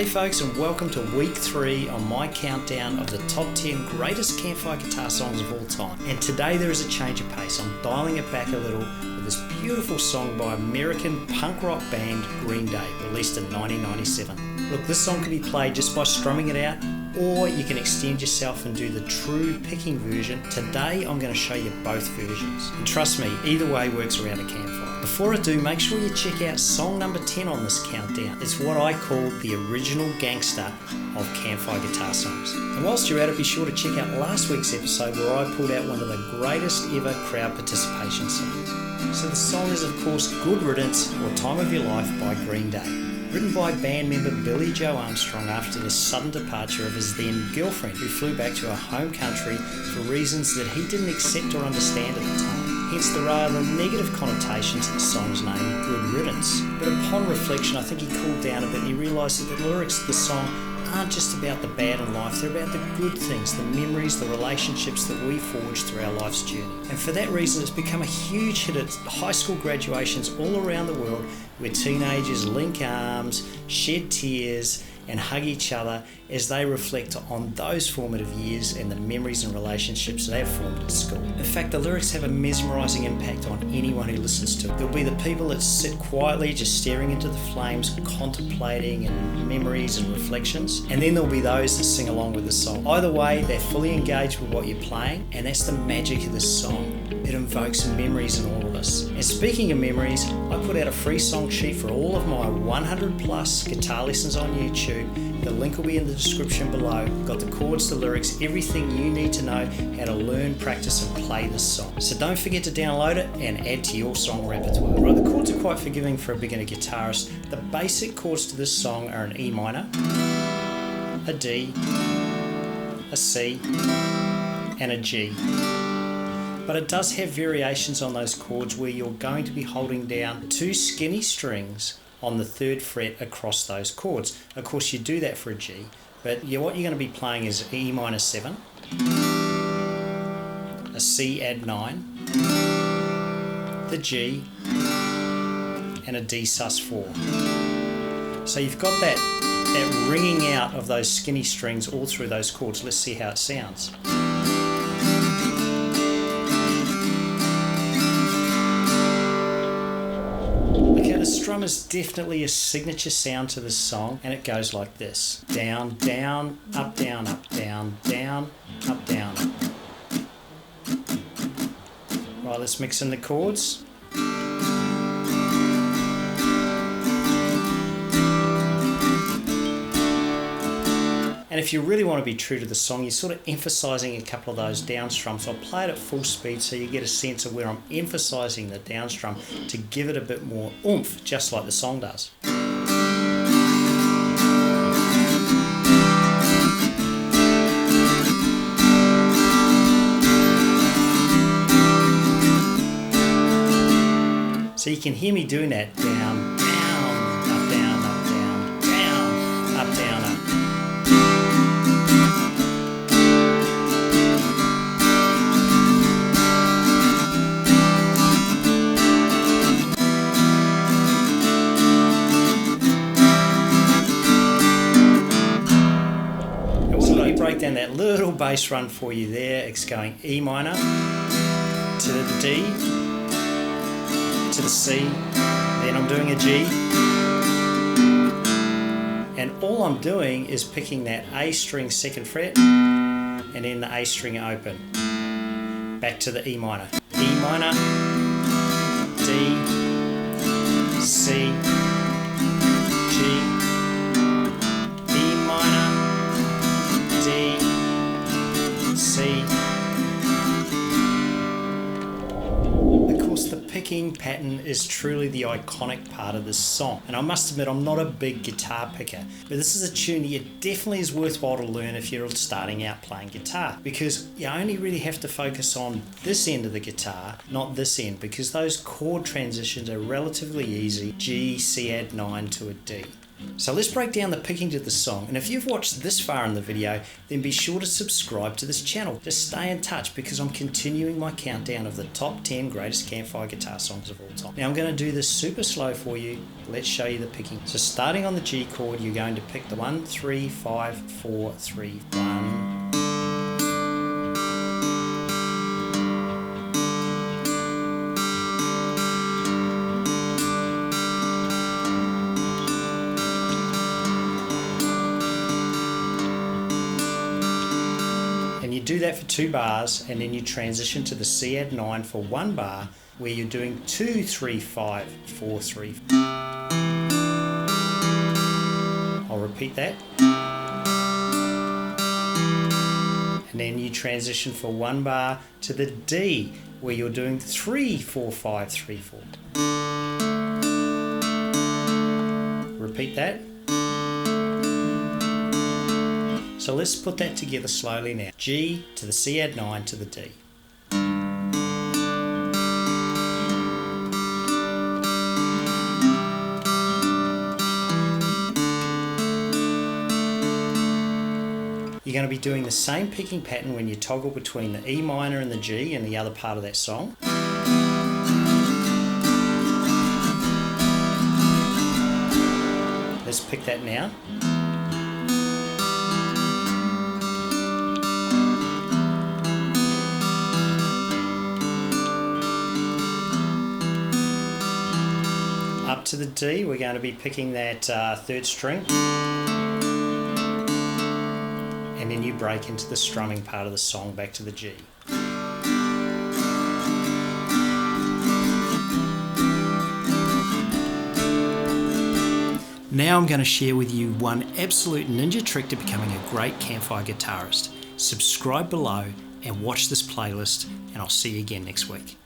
Hey folks, and welcome to week 3 on my countdown of the top 10 greatest campfire guitar songs of all time. And today there is a change of pace. I'm dialing it back a little with this beautiful song by American punk rock band Greenday, released in 1997. Look, this song can be played just by strumming it out, or you can extend yourself and do the true picking version. Today I'm going to show you both versions. And trust me, either way works around a campfire. Before I do, make sure you check out song number 10 on this countdown. It's what I call the original gangster of campfire guitar songs. And whilst you're at it, be sure to check out last week's episode where I pulled out one of the greatest ever crowd participation songs. So the song is of course Good Riddance, or Time of Your Life by Greenday. Written by band member Billy Joe Armstrong after the sudden departure of his then girlfriend, who flew back to her home country for reasons that he didn't accept or understand at the time. Hence the rather negative connotation to the song's name, Good Riddance. But upon reflection, I think he cooled down a bit and he realised that the lyrics of the song aren't just about the bad in life, they're about the good things, the memories, the relationships that we forge through our life's journey. And for that reason, it's become a huge hit at high school graduations all around the world, where teenagers link arms, shed tears, and hug each other as they reflect on those formative years and the memories and relationships they have formed at school. In fact, the lyrics have a mesmerising impact on anyone who listens to it. There'll be the people that sit quietly just staring into the flames, contemplating and memories and reflections, and then there'll be those that sing along with the song. Either way, they're fully engaged with what you're playing, and that's the magic of this song. It invokes memories in all of us. And speaking of memories, I put out a free song sheet for all of my 100 plus guitar lessons on YouTube. The link will be in the description below. Got the chords, the lyrics, everything you need to know how to learn, practice and play this song. So don't forget to download it and add to your song repertoire. Right, the chords are quite forgiving for a beginner guitarist. The basic chords to this song are an E minor, a D, a C and a G. But it does have variations on those chords where you're going to be holding down 2 skinny strings on the 3rd fret across those chords. Of course you do that for a G, but what you're going to be playing is E minor 7, a C add 9, the G, and a D sus 4. So you've got that ringing out of those skinny strings all through those chords. Let's see how it sounds. The strum is definitely a signature sound to this song, and it goes like this: down, down, up, down, up, down, down, up, down, up. Right, let's mix in the chords. And if you really want to be true to the song, you're sort of emphasising a couple of those down strums. I'll play it at full speed so you get a sense of where I'm emphasising the down strum to give it a bit more oomph, just like the song does. So you can hear me doing that: down, down, up, down, up, down, down, up, down, up. Break down that little bass run for you there. It's going E minor to the D to the C, then I'm doing a G, and all I'm doing is picking that A string 2nd fret and then the A string open, back to the E minor, E minor, D, C, G, E minor, D, C. Of course, the picking pattern is truly the iconic part of this song. And I must admit, I'm not a big guitar picker, but this is a tune that it definitely is worthwhile to learn if you're starting out playing guitar, because you only really have to focus on this end of the guitar, not this end, because those chord transitions are relatively easy. G, C add 9 to a D. So let's break down the picking to the song, and if you've watched this far in the video, then be sure to subscribe to this channel. Just stay in touch because I'm continuing my countdown of the top 10 greatest campfire guitar songs of all time. Now I'm going to do this super slow for you. Let's show you the picking. So starting on the G chord, you're going to pick the 1, 3, 5, 4, 3, 1. And you do that for 2 bars, and then you transition to the C add 9 for 1 bar, where you're doing 2, 3, 5, 4, 3. I'll repeat that. And then you transition for 1 bar to the D, where you're doing 3, 4, 5, 3, 4. Repeat that. So let's put that together slowly now. G to the C add 9 to the D. You're going to be doing the same picking pattern when you toggle between the E minor and the G in the other part of that song. Let's pick that now. Up to the D, we're going to be picking that 3rd string, and then you break into the strumming part of the song back to the G. Now I'm going to share with you one absolute ninja trick to becoming a great campfire guitarist. Subscribe below and watch this playlist, and I'll see you again next week.